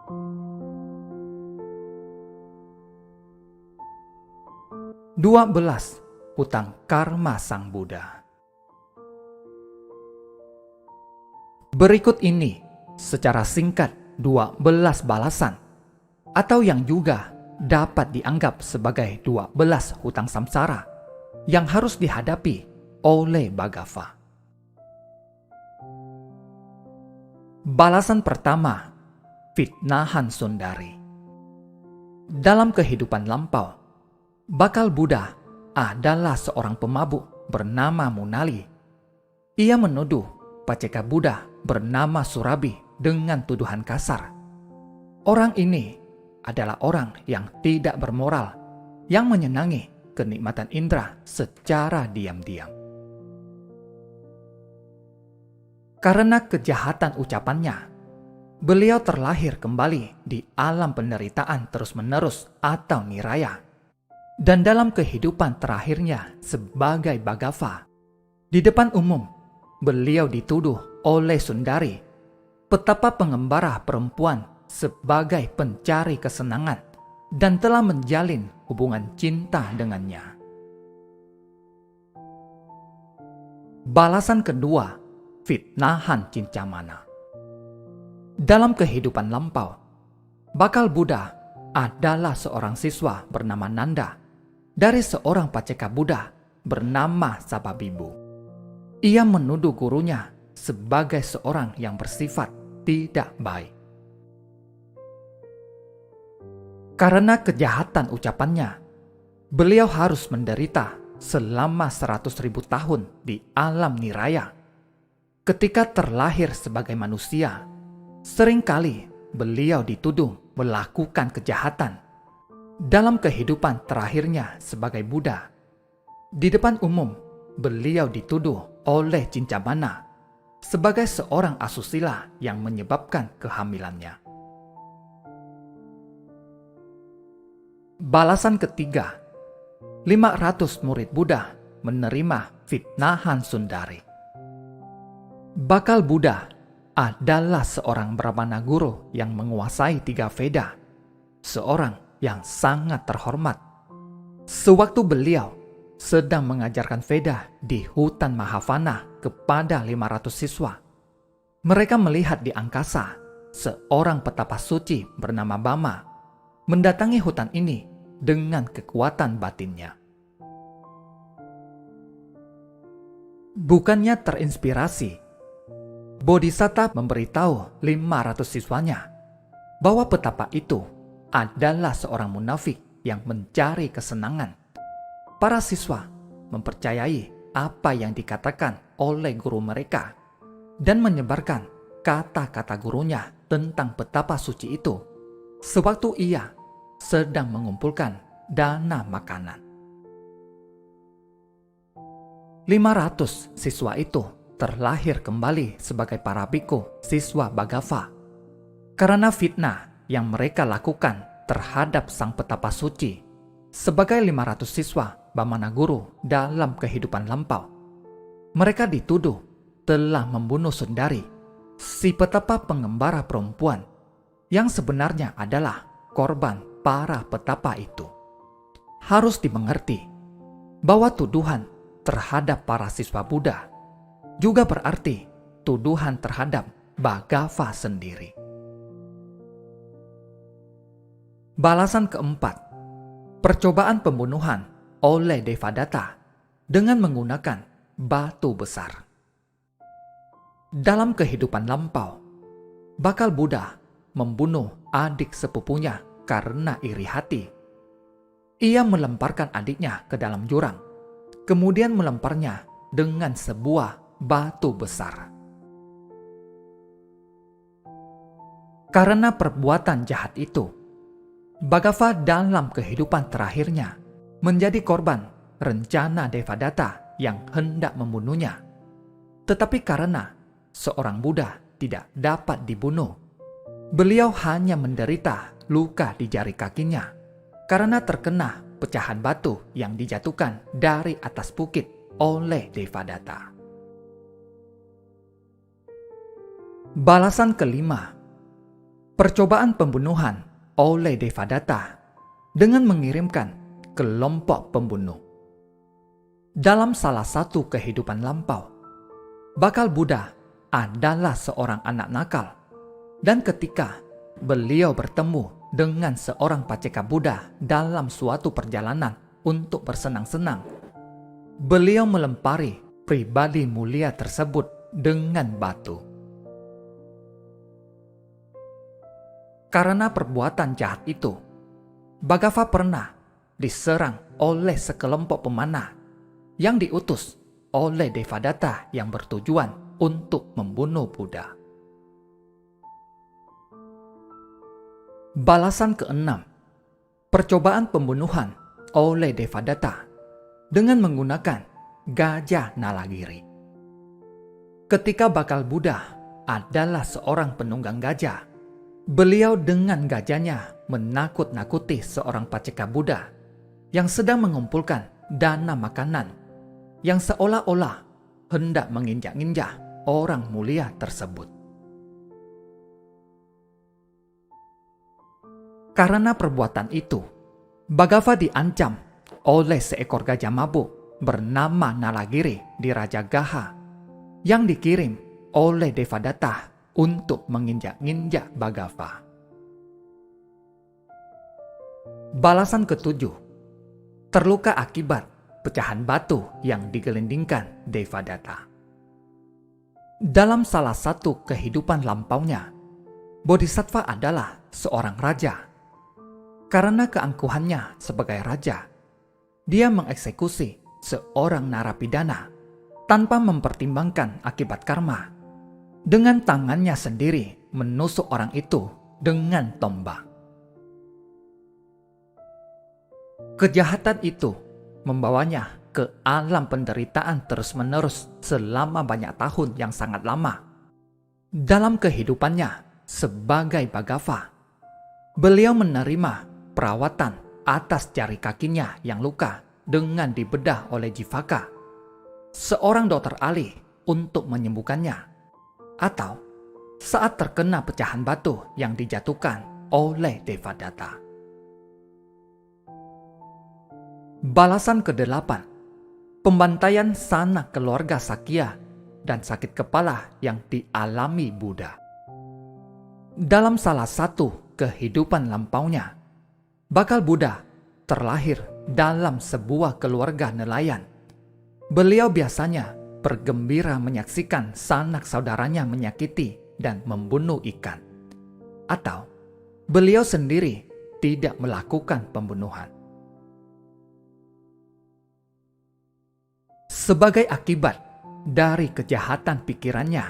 12. Hutang karma Sang Buddha. Berikut ini secara singkat 12 balasan atau yang juga dapat dianggap sebagai 12 hutang samsara yang harus dihadapi oleh Bhagava. Balasan pertama, fitnahan Sundari. Dalam kehidupan lampau, bakal Buddha adalah seorang pemabuk bernama Munali. Ia menuduh paceka Buddha bernama Surabi dengan tuduhan kasar. Orang ini adalah orang yang tidak bermoral, yang menyenangi kenikmatan indera secara diam-diam. Karena kejahatan ucapannya, beliau terlahir kembali di alam penderitaan terus-menerus atau niraya. Dan dalam kehidupan terakhirnya sebagai Bhagava, di depan umum, beliau dituduh oleh Sundari, petapa pengembara perempuan, sebagai pencari kesenangan dan telah menjalin hubungan cinta dengannya. Balasan kedua, fitnahan Cincamana. Dalam kehidupan lampau, bakal Buddha adalah seorang siswa bernama Nanda dari seorang paceka Buddha bernama Sababibu. Ia menuduh gurunya sebagai seorang yang bersifat tidak baik. Karena kejahatan ucapannya, beliau harus menderita selama 100.000 tahun di alam niraya. Ketika terlahir sebagai manusia, seringkali beliau dituduh melakukan kejahatan. Dalam kehidupan terakhirnya sebagai Buddha, di depan umum, beliau dituduh oleh Cincamana sebagai seorang asusila yang menyebabkan kehamilannya. Balasan ketiga, 500 murid Buddha menerima fitnahan Sundari. Bakal Buddha adalah seorang Brahmana guru yang menguasai 3 Veda, seorang yang sangat terhormat. Sewaktu beliau sedang mengajarkan Veda di hutan Mahavana kepada 500 siswa, mereka melihat di angkasa seorang petapa suci bernama Bama mendatangi hutan ini dengan kekuatan batinnya. Bukannya terinspirasi, Bodhisatta memberitahu 500 siswanya bahwa petapa itu adalah seorang munafik yang mencari kesenangan. Para siswa mempercayai apa yang dikatakan oleh guru mereka dan menyebarkan kata-kata gurunya tentang petapa suci itu sewaktu ia sedang mengumpulkan dana makanan. 500 siswa itu terlahir kembali sebagai para biku siswa Bhagava karena fitnah yang mereka lakukan terhadap sang petapa suci. Sebagai 500 siswa Bamana Guru dalam kehidupan lampau, mereka dituduh telah membunuh Sundari, si petapa pengembara perempuan yang sebenarnya adalah korban para petapa itu. Harus dimengerti bahwa tuduhan terhadap para siswa Buddha juga berarti tuduhan terhadap Bhagava sendiri. Balasan keempat, percobaan pembunuhan oleh Devadatta dengan menggunakan batu besar. Dalam kehidupan lampau, bakal Buddha membunuh adik sepupunya karena iri hati. Ia melemparkan adiknya ke dalam jurang, kemudian melemparnya dengan sebuah batu besar. Karena perbuatan jahat itu, Bhagava dalam kehidupan terakhirnya menjadi korban rencana Devadatta yang hendak membunuhnya. Tetapi karena seorang Buddha tidak dapat dibunuh, beliau hanya menderita luka di jari kakinya karena terkena pecahan batu yang dijatuhkan dari atas bukit oleh Devadatta. Balasan kelima, percobaan pembunuhan oleh Devadatta dengan mengirimkan kelompok pembunuh. Dalam salah satu kehidupan lampau, bakal Buddha adalah seorang anak nakal, dan ketika beliau bertemu dengan seorang paceka Buddha dalam suatu perjalanan untuk bersenang-senang, beliau melempari pribadi mulia tersebut dengan batu. Karena perbuatan jahat itu, Bhaggava pernah diserang oleh sekelompok pemanah yang diutus oleh Devadatta yang bertujuan untuk membunuh Buddha. Balasan keenam, percobaan pembunuhan oleh Devadatta dengan menggunakan gajah Nalagiri. Ketika bakal Buddha adalah seorang penunggang gajah, beliau dengan gajahnya menakut-nakuti seorang paceka Buddha yang sedang mengumpulkan dana makanan yang seolah-olah hendak menginjak-injak orang mulia tersebut. Karena perbuatan itu, Bhaggava diancam oleh seekor gajah mabuk bernama Nalagiri di Raja Gaha yang dikirim oleh Devadatta untuk menginjak-injak Bhaggava. Balasan ketujuh, terluka akibat pecahan batu yang digelindingkan Devadatta. Dalam salah satu kehidupan lampaunya, Bodhisattva adalah seorang raja. Karena keangkuhannya sebagai raja, dia mengeksekusi seorang narapidana tanpa mempertimbangkan akibat karma. Dengan tangannya sendiri menusuk orang itu dengan tombak. Kejahatan itu membawanya ke alam penderitaan terus-menerus selama banyak tahun yang sangat lama. Dalam kehidupannya sebagai Bhaggava, beliau menerima perawatan atas jari kakinya yang luka dengan dibedah oleh Jivaka, seorang dokter ahli untuk menyembuhkannya, atau saat terkena pecahan batu yang dijatuhkan oleh Devadatta. Balasan ke-8, pembantaian sanak keluarga Sakya dan sakit kepala yang dialami Buddha. Dalam salah satu kehidupan lampaunya, bakal Buddha terlahir dalam sebuah keluarga nelayan. Beliau biasanya bergembira menyaksikan sanak saudaranya menyakiti dan membunuh ikan. Atau beliau sendiri tidak melakukan pembunuhan. Sebagai akibat dari kejahatan pikirannya,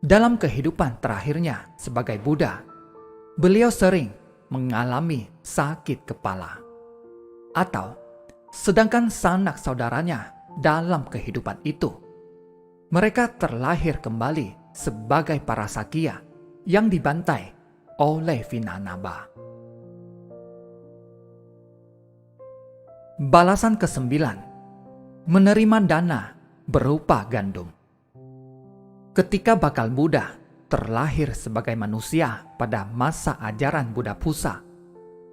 dalam kehidupan terakhirnya sebagai Buddha, beliau sering mengalami sakit kepala. Atau sedangkan sanak saudaranya dalam kehidupan itu, mereka terlahir kembali sebagai para Sakya yang dibantai oleh Vinanaba. Balasan ke-9, menerima dana berupa gandum. Ketika bakal Buddha terlahir sebagai manusia pada masa ajaran Buddha Pusa,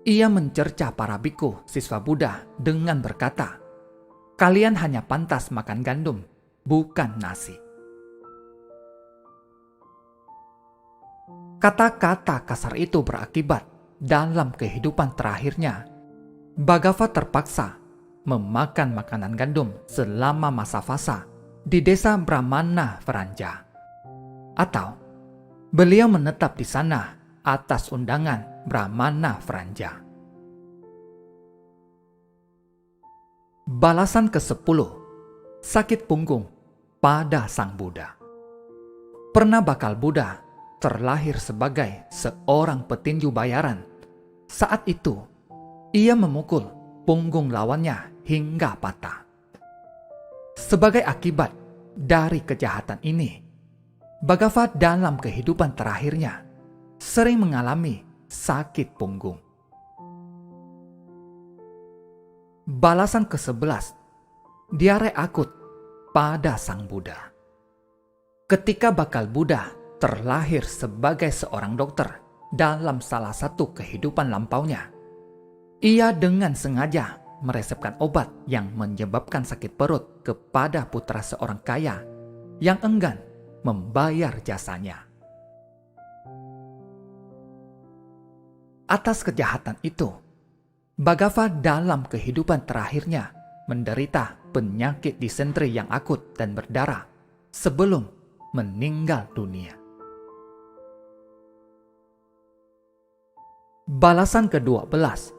ia mencerca para biku siswa Buddha dengan berkata, "Kalian hanya pantas makan gandum, bukan nasi." Kata-kata kasar itu berakibat dalam kehidupan terakhirnya, Bhaggava terpaksa memakan makanan gandum selama masa fasa di desa Brahmana Vranja. Atau beliau menetap di sana atas undangan Brahmana Vranja. Balasan ke-10, sakit punggung pada Sang Buddha. Pernah bakal Buddha terlahir sebagai seorang petinju bayaran. Saat itu, ia memukul punggung lawannya hingga patah. Sebagai akibat dari kejahatan ini, Bhaggava dalam kehidupan terakhirnya sering mengalami sakit punggung. Balasan ke-11, diare akut pada Sang Buddha. Ketika bakal Buddha terlahir sebagai seorang dokter, dalam salah satu kehidupan lampaunya. Ia dengan sengaja meresepkan obat yang menyebabkan sakit perut kepada putra seorang kaya yang enggan membayar jasanya. Atas kejahatan itu, Bhagava dalam kehidupan terakhirnya menderita penyakit disentri yang akut dan berdarah sebelum meninggal dunia. Balasan ke-12,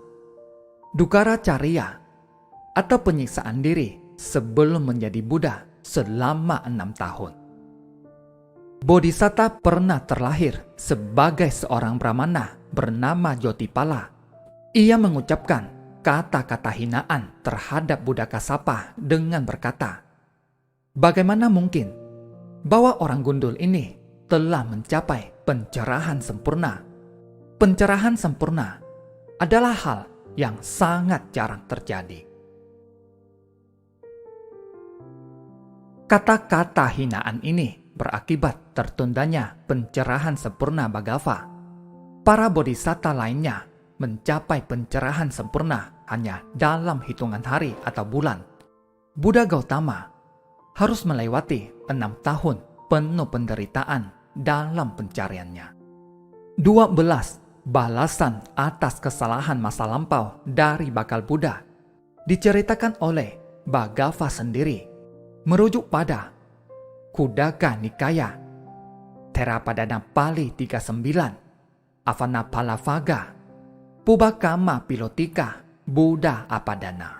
Dukaracarya atau penyiksaan diri sebelum menjadi Buddha selama 6 tahun. Bodhisatta pernah terlahir sebagai seorang brahmana bernama Jotipala. Ia mengucapkan kata-kata hinaan terhadap Buddha Kassapa dengan berkata, "Bagaimana mungkin bahwa orang gundul ini telah mencapai pencerahan sempurna? Pencerahan sempurna adalah hal yang sangat jarang terjadi." Kata-kata hinaan ini berakibat tertundanya pencerahan sempurna Bhagava. Para bodhisatta lainnya mencapai pencerahan sempurna hanya dalam hitungan hari atau bulan. Buddha Gautama harus melewati 6 tahun penuh penderitaan dalam pencariannya. 12 balasan atas kesalahan masa lampau dari bakal Buddha diceritakan oleh Bhagava sendiri merujuk pada Khuddaka Nikaya, Theravada Pali 39, Avanapalavaga, Pubbakama Pilotika, Buddha Apadana.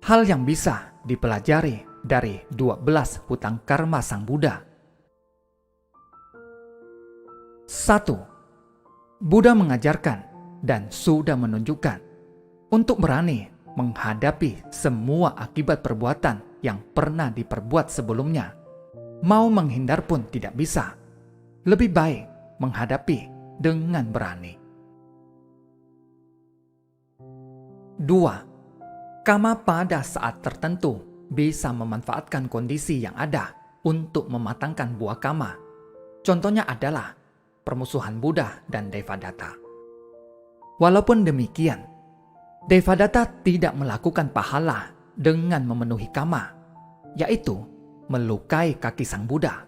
Hal yang bisa dipelajari dari 12 hutang karma sang Buddha. 1. Buddha mengajarkan dan sudah menunjukkan untuk berani menghadapi semua akibat perbuatan yang pernah diperbuat sebelumnya. Mau menghindar pun tidak bisa. Lebih baik menghadapi dengan berani. 2. Kama pada saat tertentu bisa memanfaatkan kondisi yang ada untuk mematangkan buah kama. Contohnya adalah permusuhan Buddha dan Devadatta. Walaupun demikian, Devadatta tidak melakukan pahala dengan memenuhi kama, yaitu melukai kaki sang Buddha.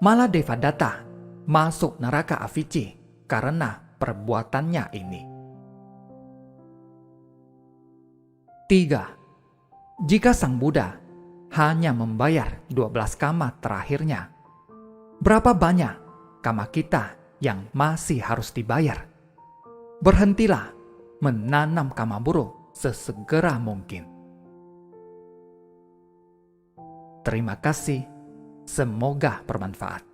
Malah Devadatta masuk neraka Avici karena perbuatannya ini. 3. Jika sang Buddha hanya membayar 12 kama terakhirnya, berapa banyak kama kita yang masih harus dibayar? Berhentilah menanam kama buruk sesegera mungkin. Terima kasih, semoga bermanfaat.